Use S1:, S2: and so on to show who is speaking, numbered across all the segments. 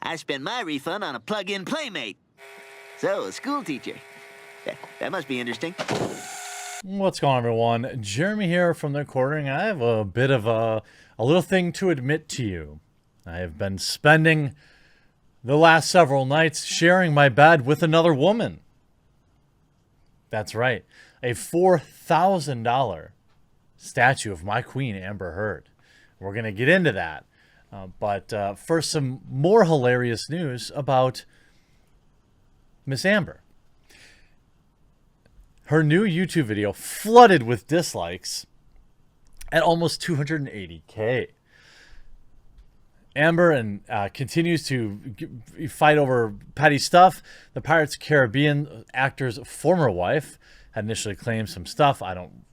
S1: I spent my refund on a plug-in playmate. So, a school teacher. That must be interesting.
S2: What's going on, everyone? Jeremy here from the recording. I have a bit of a little thing to admit to you. I have been spending the last several nights sharing my bed with another woman. That's right. A $4,000 statue of my queen, Amber Heard. We're going to get into that. But first, some more hilarious news about Miss Amber. Her new YouTube video flooded with dislikes at almost 280K. Amber continues to fight over petty stuff. The Pirates Caribbean actor's former wife had initially claimed some stuff.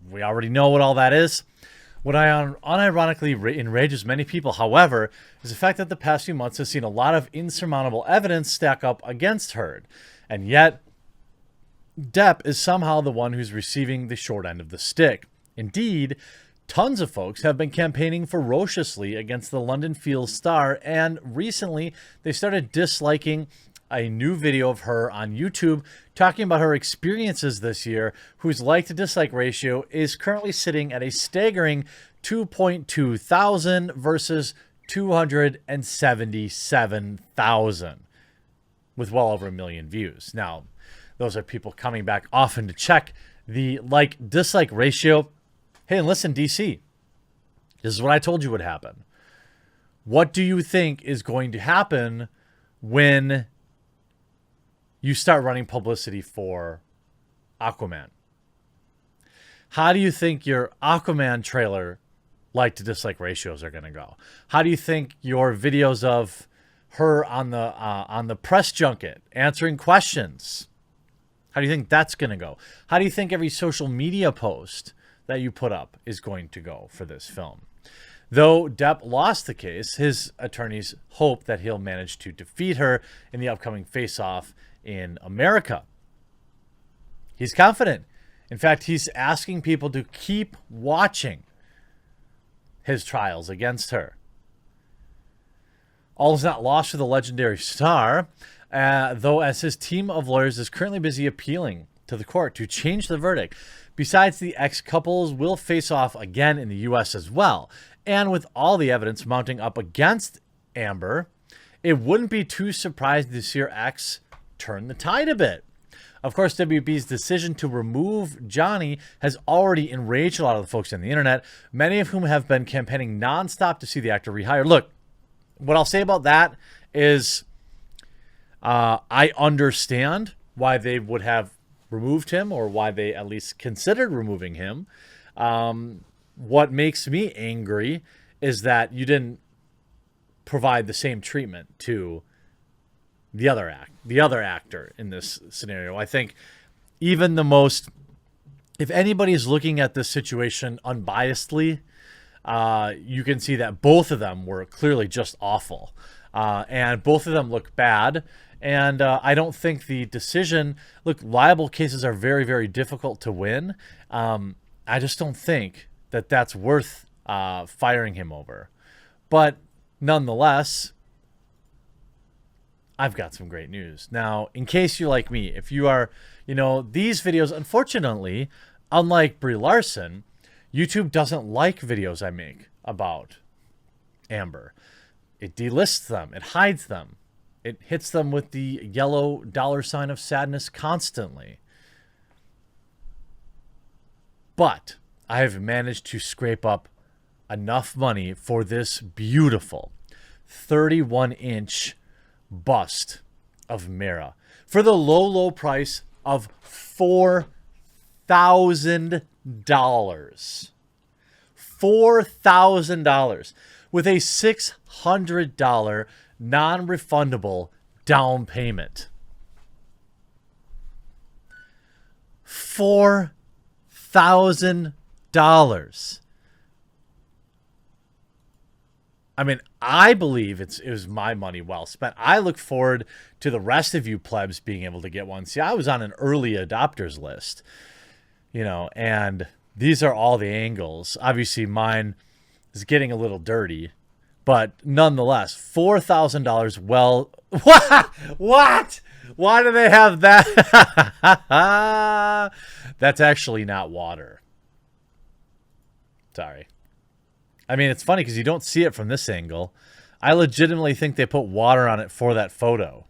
S2: We already know what all that is. What unironically enrages many people, however, is the fact that the past few months has seen a lot of insurmountable evidence stack up against Heard. And yet, Depp is somehow the one who's receiving the short end of the stick. Indeed, tons of folks have been campaigning ferociously against the London Fields star, and recently they started disliking a new video of her on YouTube talking about her experiences this year, whose like to dislike ratio is currently sitting at a staggering 2.2 thousand versus 277,000 with well over 1 million views. Now, those are people coming back often to check the like-dislike ratio. Hey, and listen, DC, this is what I told you would happen. What do you think is going to happen when you start running publicity for Aquaman? How do you think your Aquaman trailer like-to-dislike ratios are going to go? How do you think your videos of her on the press junket answering questions, how do you think that's going to go? How do you think every social media post that you put up is going to go for this film? Though Depp lost the case, his attorneys hope that he'll manage to defeat her in the upcoming face-off in America. He's confident. In fact, he's asking people to keep watching his trials against her. All is not lost for the legendary star, though, as his team of lawyers is currently busy appealing to the court to change the verdict. Besides, the ex-couples will face off again in the U.S. as well. And with all the evidence mounting up against Amber, it wouldn't be too surprising to see her ex turn the tide a bit. Of course, WB's decision to remove Johnny has already enraged a lot of the folks on the internet, many of whom have been campaigning nonstop to see the actor rehired. Look, what I'll say about that is I understand why they would have removed him, or why they at least considered removing him. What makes me angry is that you didn't provide the same treatment to the other actor in this scenario. I think even the most, if anybody is looking at this situation unbiasedly, you can see that both of them were clearly just awful, and both of them look bad. And I don't think the decision, look, liable cases are very, very difficult to win. I just don't think that that's worth firing him over. But nonetheless, I've got some great news. Now, in case you're like me, if you are, these videos, unfortunately, unlike Brie Larson, YouTube doesn't like videos I make about Amber. It delists them. It hides them. It hits them with the yellow $ of sadness constantly. But I have managed to scrape up enough money for this beautiful 31-inch bust of Mera for the low, low price of $4,000. $4,000 with a $600 non-refundable down payment. $4,000. I mean, I believe it was my money well spent. I look forward to the rest of you plebs being able to get one. See, I was on an early adopters list, and these are all the angles. Obviously, mine is getting a little dirty, But nonetheless, $4,000 well... What? Why do they have that? That's actually not water. Sorry. I mean, it's funny because you don't see it from this angle. I legitimately think they put water on it for that photo.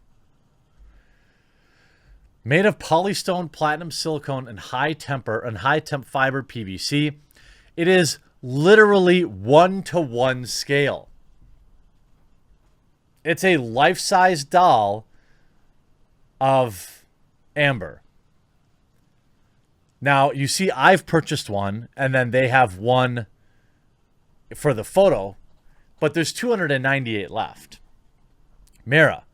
S2: Made of polystone, platinum silicone, and high temp fiber PVC, it is literally 1-to-1 scale. It's a life-size doll of Amber. Now, you see I've purchased one, and then they have one for the photo, but there's 298 left. Mara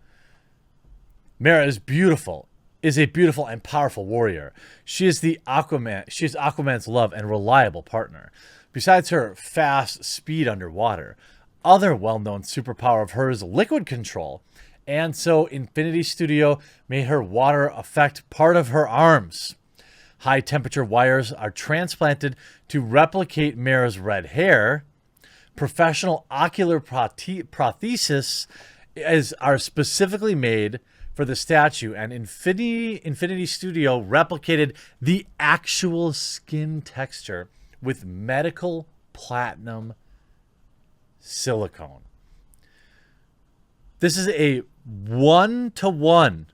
S2: is beautiful, is a beautiful and powerful warrior. She is the Aquaman. She is Aquaman's love and reliable partner. Besides her fast speed underwater, other well-known superpower of hers, liquid control. And so Infinity Studio made her water affect part of her arms. High temperature wires are transplanted to replicate Mara's red hair. Professional ocular prostheses are specifically made for the statue, and Infinity Studio replicated the actual skin texture with medical platinum silicone. This is a 1-to-1.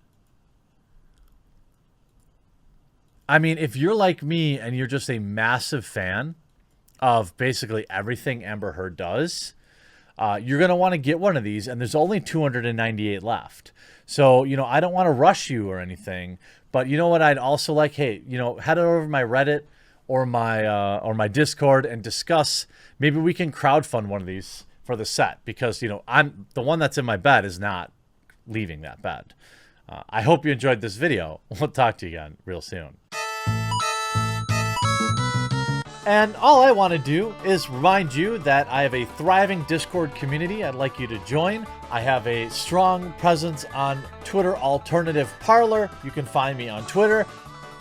S2: I mean, if you're like me and you're just a massive fan of basically everything Amber Heard does, you're going to want to get one of these, and there's only 298 left. So, you know, I don't want to rush you or anything, but you know what I'd also like? Hey, you know, head over to my Reddit or my Discord and discuss. Maybe we can crowdfund one of these for the set, because, you know, the one that's in my bed is not leaving that bed. I hope you enjoyed this video. We'll talk to you again real soon. And all I want to do is remind you that I have a thriving Discord community I'd like you to join. I have a strong presence on Twitter Alternative Parlor. You can find me on Twitter,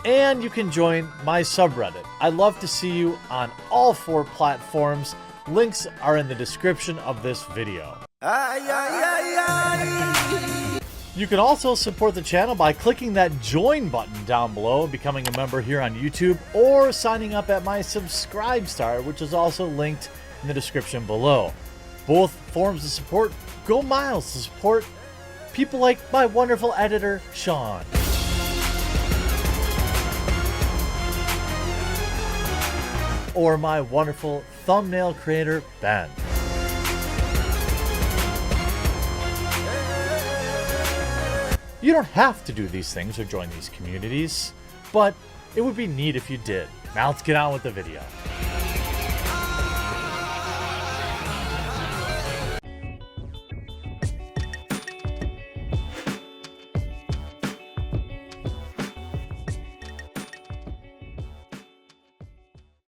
S2: and you can join my subreddit. I'd love to see you on all 4 platforms. Links are in the description of this video. You can also support the channel by clicking that join button down below, becoming a member here on YouTube, or signing up at my Subscribe Star, which is also linked in the description below. Both forms of support go miles to support people like my wonderful editor, Sean. Or my wonderful thumbnail creator, Ben. You don't have to do these things or join these communities, but it would be neat if you did. Now let's get on with the video.